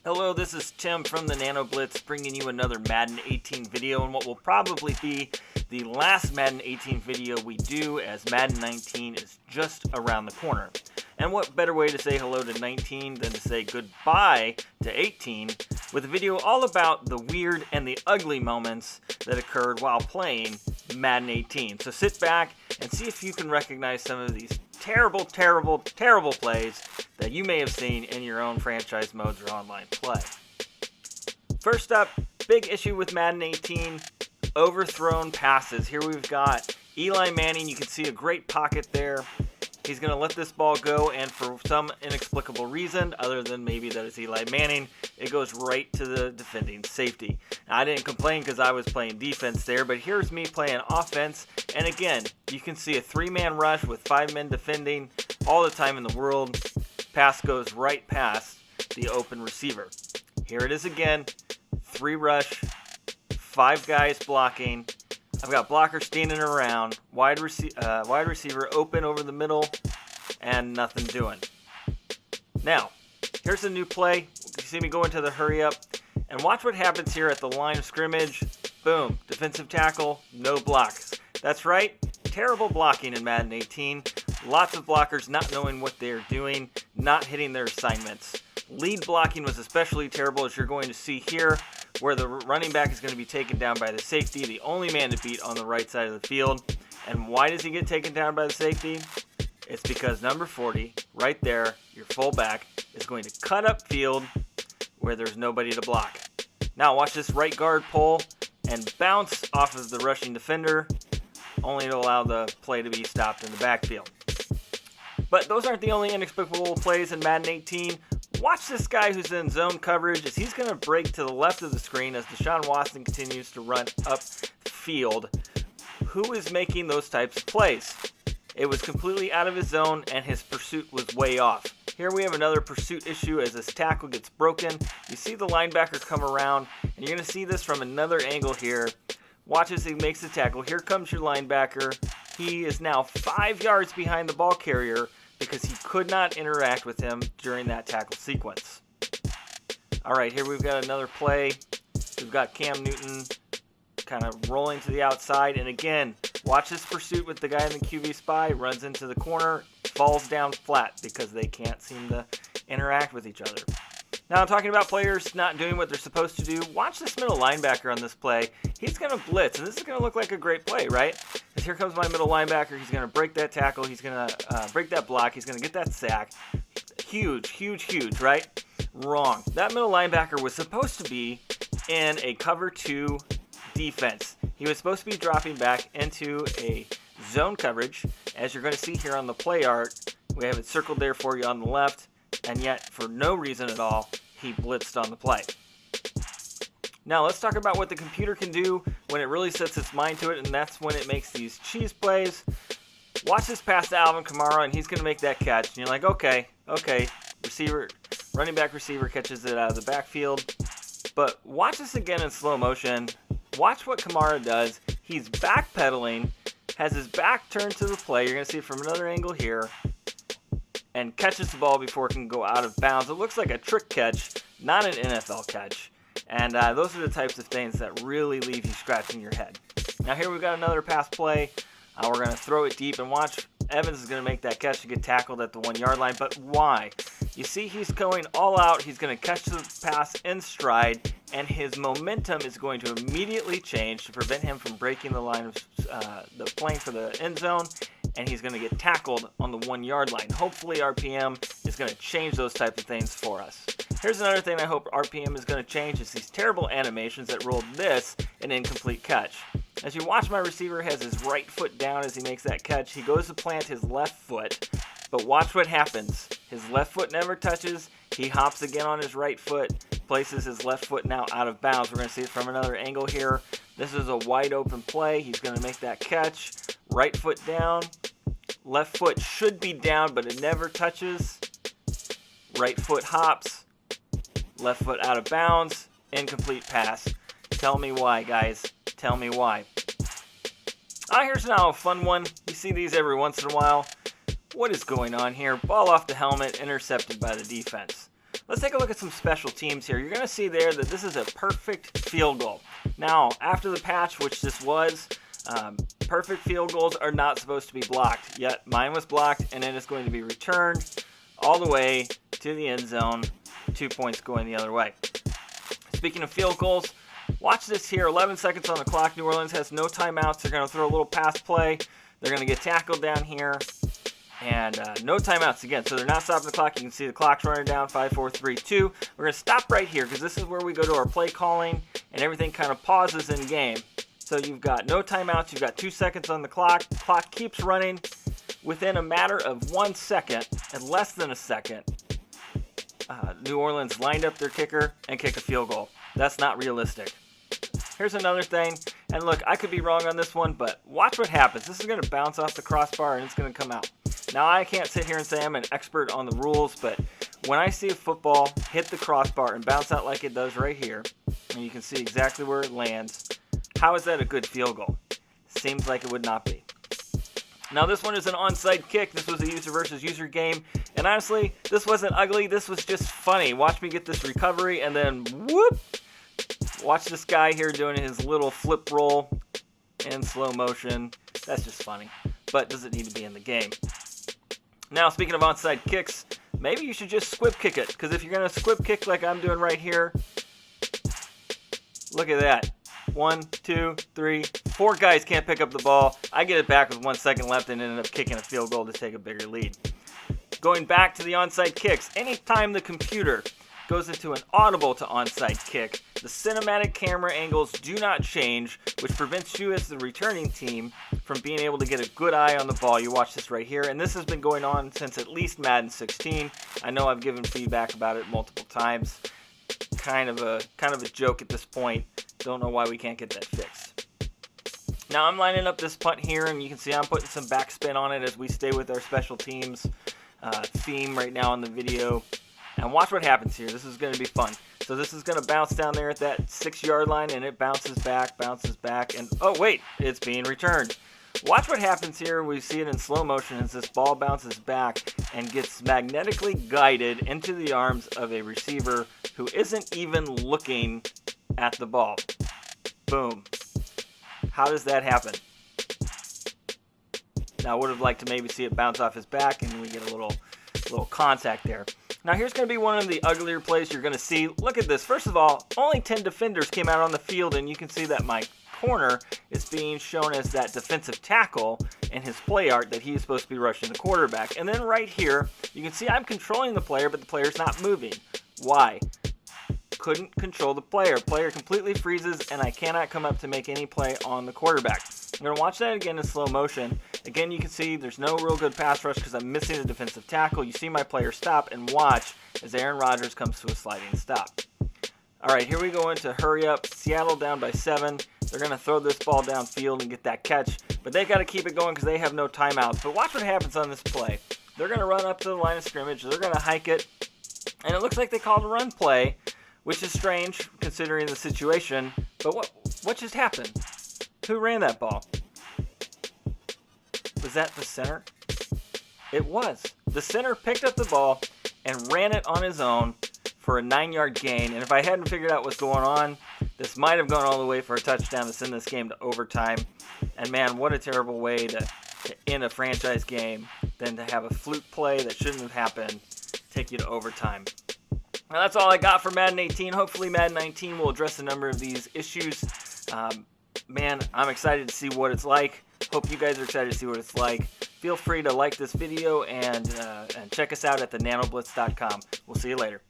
Hello, this is Tim from the Nano Blitz bringing you another Madden 18 video, and what will probably be the last Madden 18 video we do, as Madden 19 is just around the corner. And what better way to say hello to 19 than to say goodbye to 18 with a video all about the weird and the ugly moments that occurred while playing Madden 18. So sit back and see if you can recognize some of these terrible plays that you may have seen in your own franchise modes or online play. First up, big issue with Madden 18, overthrown passes. Here we've got Eli Manning. You can see a great pocket there. He's going to let this ball go, and for some inexplicable reason, other than maybe that it's Eli Manning, it goes right to the defending safety. Now, I didn't complain because I was playing defense there, but here's me playing offense, and again, you can see a three-man rush with five men defending all the time in the world. Pass goes right past the open receiver. Here it is again, three rush, five guys blocking. I've got blockers standing around, wide receiver open over the middle, and nothing doing. Now, here's a new play. You see me go into the hurry up, and watch what happens here at the line of scrimmage. Boom, defensive tackle, no blocks. That's right, terrible blocking in Madden 18. Lots of blockers not knowing what they're doing, not hitting their assignments. Lead blocking was especially terrible, as you're going to see here, where the running back is going to be taken down by the safety, the only man to beat on the right side of the field. And why does he get taken down by the safety? It's because number 40, right there, your fullback, is going to cut up field where there's nobody to block. Now watch this right guard pull and bounce off of the rushing defender, only to allow the play to be stopped in the backfield. But those aren't the only inexplicable plays in Madden 18. Watch this guy who's in zone coverage, as he's going to break to the left of the screen as Deshaun Watson continues to run up field. Who is making those types of plays? It was completely out of his zone, and his pursuit was way off. Here we have another pursuit issue as this tackle gets broken. You see the linebacker come around, and you're going to see this from another angle here. Watch as he makes the tackle. Here comes your linebacker. He is now 5 yards behind the ball carrier because he could not interact with him during that tackle sequence. All right, here we've got another play. We've got Cam Newton kind of rolling to the outside. And again, watch this pursuit with the guy in the QB spy. Runs into the corner, falls down flat because they can't seem to interact with each other. Now, I'm talking about players not doing what they're supposed to do. Watch this middle linebacker on this play. He's going to blitz, and this is going to look like a great play, right? Because here comes my middle linebacker. He's going to break that tackle. He's going to break that block. He's going to get that sack. Huge, right? Wrong. That middle linebacker was supposed to be in a cover 2 defense. He was supposed to be dropping back into a zone coverage. As you're going to see here on the play art, we have it circled there for you on the left. And yet, for no reason at all, he blitzed on the play. Now, let's talk about what the computer can do when it really sets its mind to it, and that's when it makes these cheese plays. Watch this pass to Alvin Kamara, and he's going to make that catch. And you're like, okay, running back receiver catches it out of the backfield. But watch this again in slow motion. Watch what Kamara does. He's backpedaling, has his back turned to the play. You're going to see it from another angle here. And catches the ball before it can go out of bounds. It looks like a trick catch, not an NFL catch. And those are the types of things that really leave you scratching your head. Now here we've got another pass play. We're going to throw it deep, and watch, Evans is going to make that catch to get tackled at the 1 yard line. But why? You see he's going all out. He's going to catch the pass in stride, and his momentum is going to immediately change to prevent him from breaking the line of the plane for the end zone. And he's going to get tackled on the 1 yard line. Hopefully RPM is going to change those types of things for us. Here's another thing I hope RPM is going to change, is these terrible animations that rolled this an incomplete catch. As you watch, my receiver has his right foot down as he makes that catch. He goes to plant his left foot, but watch what happens. His left foot never touches. He hops again on his right foot, places his left foot now out of bounds. We're going to see it from another angle here. This is a wide open play. He's going to make that catch. Right foot down. Left foot should be down, but it never touches. Right foot hops. Left foot out of bounds. Incomplete pass. Tell me why, guys. Tell me why. Here's now a fun one. You see these every once in a while. What is going on here? Ball off the helmet, intercepted by the defense. Let's take a look at some special teams here. You're going to see there that this is a perfect field goal. Now, after the patch, which this was, perfect field goals are not supposed to be blocked. Yet mine was blocked, and then it's going to be returned all the way to the end zone. 2 points going the other way. Speaking of field goals, watch this here. 11 seconds on the clock. New Orleans has no timeouts. They're going to throw a little pass play. They're going to get tackled down here. And no timeouts again. So they're not stopping the clock. You can see the clock's running down. 5, 4, 3, 2. We're going to stop right here because this is where we go to our play calling and everything kind of pauses in game. So you've got no timeouts. You've got 2 seconds on the clock. Clock keeps running. Within a matter of 1 second, and less than a second, New Orleans lined up their kicker and kicked a field goal. That's not realistic. Here's another thing, and look, I could be wrong on this one, but watch what happens. This is going to bounce off the crossbar, and it's going to come out. Now, I can't sit here and say I'm an expert on the rules, but when I see a football hit the crossbar and bounce out like it does right here, and you can see exactly where it lands, how is that a good field goal? Seems like it would not be. Now, this one is an onside kick. This was a user versus user game. And honestly, this wasn't ugly. This was just funny. Watch me get this recovery and then whoop. Watch this guy here doing his little flip roll in slow motion. That's just funny. But does it need to be in the game? Now, speaking of onside kicks, maybe you should just squib kick it. Because if you're going to squib kick like I'm doing right here, look at that. 1, 2, 3, 4 guys can't pick up the ball. I get it back with 1 second left and ended up kicking a field goal to take a bigger lead. Going back to the onside kicks, anytime the computer goes into an audible to onside kick, the cinematic camera angles do not change, which prevents you as the returning team from being able to get a good eye on the ball. You watch this right here, and this has been going on since at least Madden 16. I know I've given feedback about it multiple times. Kind of a joke at this point. Don't know why we can't get that fixed. Now I'm lining up this punt here, and you can see I'm putting some backspin on it as we stay with our special teams theme right now in the video. And watch what happens here. This is going to be fun. So this is going to bounce down there at that 6-yard line, and it bounces back, and oh wait, it's being returned. Watch what happens here. We see it in slow motion as this ball bounces back and gets magnetically guided into the arms of a receiver who isn't even looking at the ball. Boom. How does that happen? Now, I would have liked to maybe see it bounce off his back and we get a little contact there. Now, here's going to be one of the uglier plays you're going to see. Look at this. First of all, only 10 defenders came out on the field, and you can see that my corner is being shown as that defensive tackle in his play art that he is supposed to be rushing the quarterback. And then right here, you can see I'm controlling the player, but the player's not moving. Why? Couldn't control the player. Player completely freezes, and I cannot come up to make any play on the quarterback. I'm going to watch that again in slow motion. Again, you can see there's no real good pass rush because I'm missing the defensive tackle. You see my player stop, and watch as Aaron Rodgers comes to a sliding stop. All right, here we go into hurry up. Seattle down by 7. They're going to throw this ball downfield and get that catch, but they've got to keep it going because they have no timeouts. But watch what happens on this play. They're going to run up to the line of scrimmage. They're going to hike it, and it looks like they called a run play, which is strange considering the situation. But what just happened? Who ran that ball? Was that the center? It was. The center picked up the ball and ran it on his own for a 9-yard gain. And if I hadn't figured out what's going on, this might have gone all the way for a touchdown to send this game to overtime. And man, what a terrible way to end a franchise game than to have a fluke play that shouldn't have happened take you to overtime. Now that's all I got for Madden 18. Hopefully Madden 19 will address a number of these issues. Man, I'm excited to see what it's like. Hope you guys are excited to see what it's like. Feel free to like this video and check us out at thenanoblitz.com. We'll see you later.